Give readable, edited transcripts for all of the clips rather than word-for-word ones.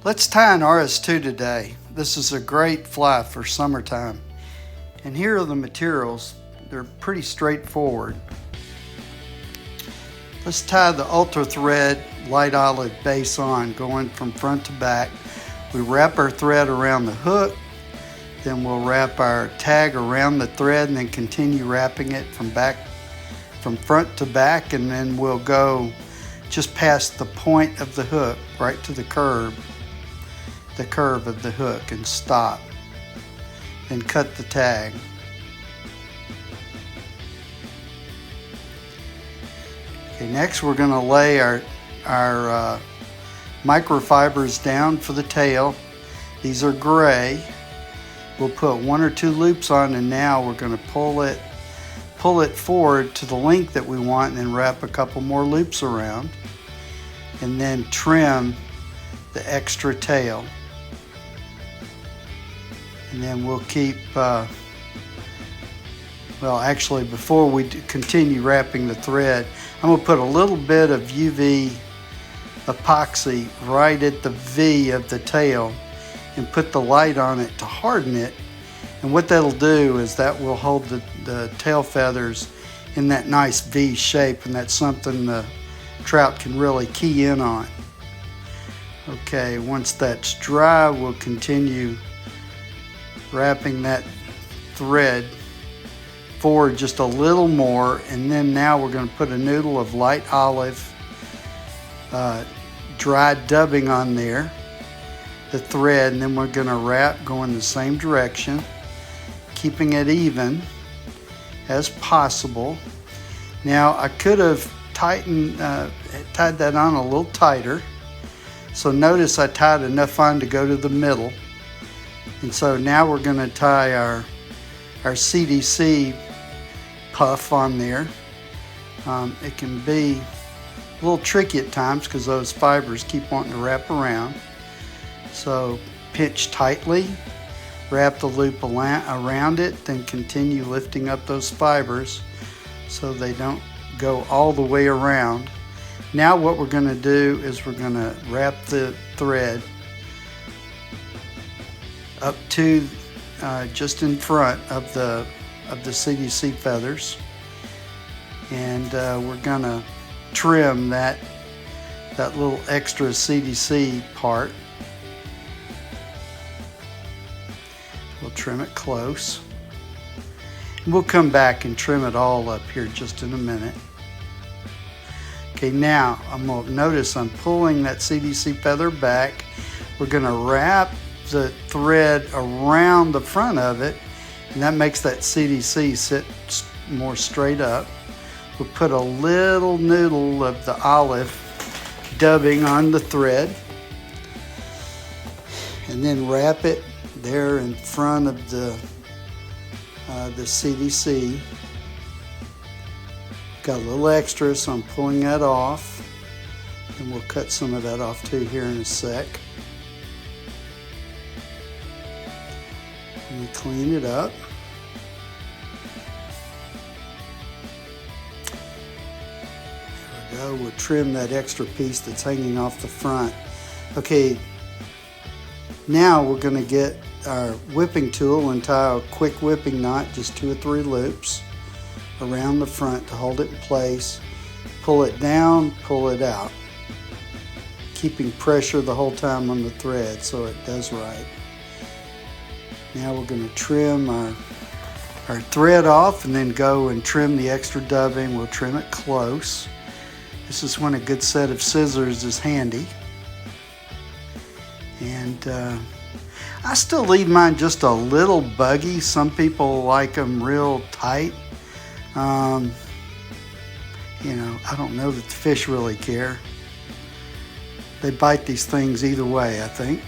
Let's tie an RS2 today. This is a great fly for summertime. And here are the materials. They're pretty straightforward. Let's tie the ultra thread light olive base on, going from front to back. We wrap our thread around the hook, then we'll wrap our tag around the thread and then continue wrapping it from front to back, and then we'll go just past the point of the hook right to the curve of the hook and stop and cut the tag. Okay, next we're going to lay our microfibers down for the tail. These are gray. We'll put 1 or 2 loops on, and now we're going to pull it forward to the length that we want, and then wrap a couple more loops around, and then trim the extra tail. And then we'll keep, well, actually before we continue wrapping the thread, I'm going to put a little bit of UV epoxy right at the V of the tail and put the light on it to harden it. And what that'll do is that will hold the tail feathers in that nice V shape, and that's something the trout can really key in on. Okay, once that's dry, we'll continue wrapping that thread forward just a little more, and then now we're going to put a noodle of light olive dry dubbing on there, the thread, and then we're going to wrap going the same direction, keeping it even as possible. Now I could have tied that on a little tighter, so notice I tied enough on to go to the middle. And so now we're going to tie our CDC puff on there. It can be a little tricky at times because those fibers keep wanting to wrap around. So pinch tightly, wrap the loop around it, then continue lifting up those fibers so they don't go all the way around. Now what we're going to do is we're going to wrap the thread up to just in front of the CDC feathers, and we're gonna trim that little extra CDC part. We'll trim it close, and we'll come back and trim it all up here just in a minute. Okay, now notice I'm pulling that CDC feather back. We're gonna wrap the thread around the front of it, and that makes that CDC sit more straight up. We'll put a little noodle of the olive dubbing on the thread, and then wrap it there in front of the CDC. Got a little extra, so I'm pulling that off, and we'll cut some of that off too here in a sec. And we clean it up. There we go. We'll trim that extra piece that's hanging off the front. Okay, now we're going to get our whipping tool and tie a quick whipping knot, just 2 or 3 loops around the front to hold it in place. Pull it down, pull it out, keeping pressure the whole time on the thread so it does right. Now we're going to trim our thread off, and then go and trim the extra dubbing. We'll trim it close. This is when a good set of scissors is handy. And I still leave mine just a little buggy. Some people like them real tight. You know, I don't know that the fish really care. They bite these things either way, I think.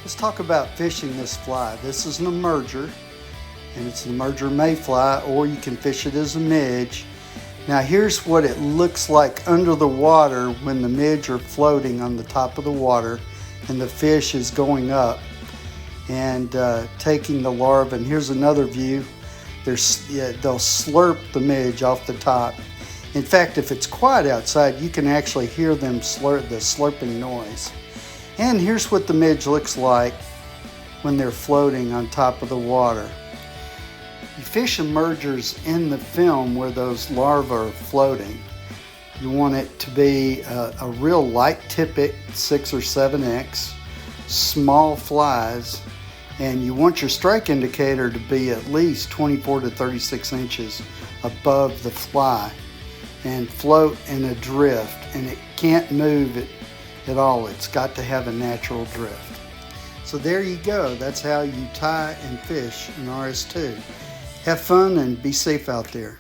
Let's talk about fishing this fly. This is an emerger, and it's an emerger mayfly, or you can fish it as a midge. Now here's what it looks like under the water when the midge are floating on the top of the water and the fish is going up and taking the larva. And here's another view. They'll slurp the midge off the top. In fact, if it's quiet outside, you can actually hear them slurp, the slurping noise. And here's what the midge looks like when they're floating on top of the water. Fish emergers in the film where those larvae are floating. You want it to be a real light tippet, 6 or 7x, small flies, and you want your strike indicator to be at least 24 to 36 inches above the fly and float in a drift, and it can't move it at all. It's got to have a natural drift. So there you go. That's how you tie and fish an RS2. Have fun and be safe out there.